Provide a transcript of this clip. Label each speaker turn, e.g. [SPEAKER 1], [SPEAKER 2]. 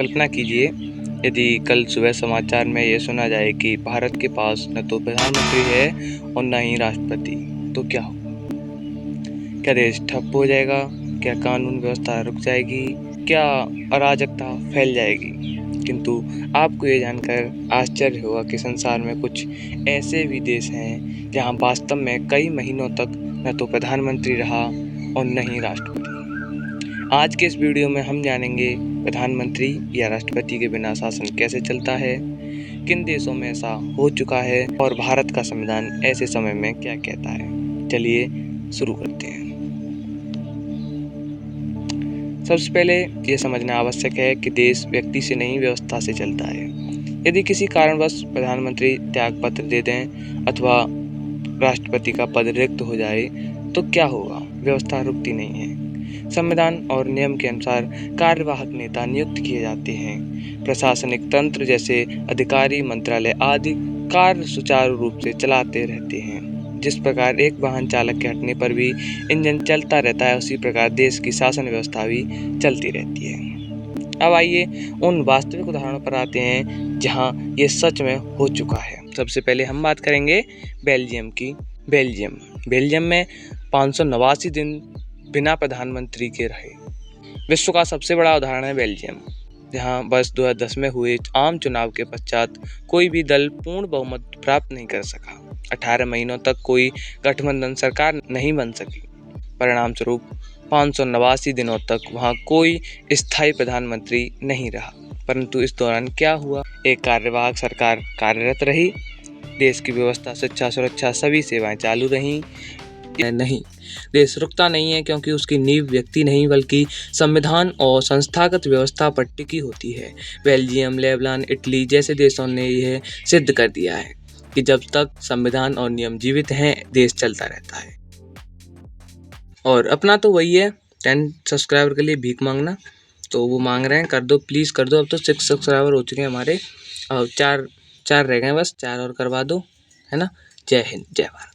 [SPEAKER 1] कल्पना कीजिए, यदि कल सुबह समाचार में ये सुना जाए कि भारत के पास न तो प्रधानमंत्री है और न ही राष्ट्रपति, तो क्या होगा? क्या देश ठप हो जाएगा? क्या कानून व्यवस्था रुक जाएगी? क्या अराजकता फैल जाएगी? किंतु आपको ये जानकर आश्चर्य होगा कि संसार में कुछ ऐसे भी देश हैं जहां वास्तव में कई महीनों तक न तो प्रधानमंत्री रहा और न ही राष्ट्रपति। आज के इस वीडियो में हम जानेंगे प्रधानमंत्री या राष्ट्रपति के बिना शासन कैसे चलता है, किन देशों में ऐसा हो चुका है और भारत का संविधान ऐसे समय में क्या कहता है। चलिए शुरू करते हैं। सबसे पहले ये समझना आवश्यक है कि देश व्यक्ति से नहीं व्यवस्था से चलता है। यदि किसी कारणवश प्रधानमंत्री त्यागपत्र दे दें अथवा राष्ट्रपति का पद रिक्त हो जाए तो क्या होगा? व्यवस्था रुकती नहीं है। संविधान और नियम के अनुसार कार्यवाहक नेता नियुक्त किए जाते हैं। प्रशासनिक तंत्र जैसे अधिकारी, मंत्रालय आदि कार्य सुचारू रूप से चलाते रहते हैं। जिस प्रकार एक वाहन चालक के हटने पर भी इंजन चलता रहता है, उसी प्रकार देश की शासन व्यवस्था भी चलती रहती है। अब आइए उन वास्तविक उदाहरणों पर आते हैं जहां ये सच में हो चुका है। सबसे पहले हम बात करेंगे बेल्जियम की। बेल्जियम में 589 दिन बिना प्रधानमंत्री के रहे। विश्व का सबसे बड़ा उदाहरण है बेल्जियम, जहां वर्ष 2010 में हुए आम चुनाव के पश्चात कोई भी दल पूर्ण बहुमत प्राप्त नहीं कर सका। 18 महीनों तक कोई गठबंधन सरकार नहीं बन सकी। परिणाम स्वरूप 589 दिनों तक वहां कोई स्थायी प्रधानमंत्री नहीं रहा। परंतु इस दौरान क्या हुआ? एक कार्यवाहक सरकार कार्यरत रही। देश की व्यवस्था, शिक्षा, सुरक्षा सभी सेवाएं चालू रहीं। नहीं, देश रुकता नहीं है क्योंकि उसकी नींव व्यक्ति नहीं बल्कि संविधान और संस्थागत व्यवस्था पर टिकी होती है। बेल्जियम, लेबनान, इटली जैसे देशों ने यह सिद्ध कर दिया है कि जब तक संविधान और नियम जीवित हैं, देश चलता रहता है। और अपना तो वही है 10 सब्सक्राइबर के लिए भीख मांगना, तो वो मांग रहे हैं, कर दो प्लीज़ कर दो। अब तो 6 सब्सक्राइबर हो चुके हैं हमारे और 4 रह गए, बस 4 और करवा दो, है ना। जय हिंद, जय भारत।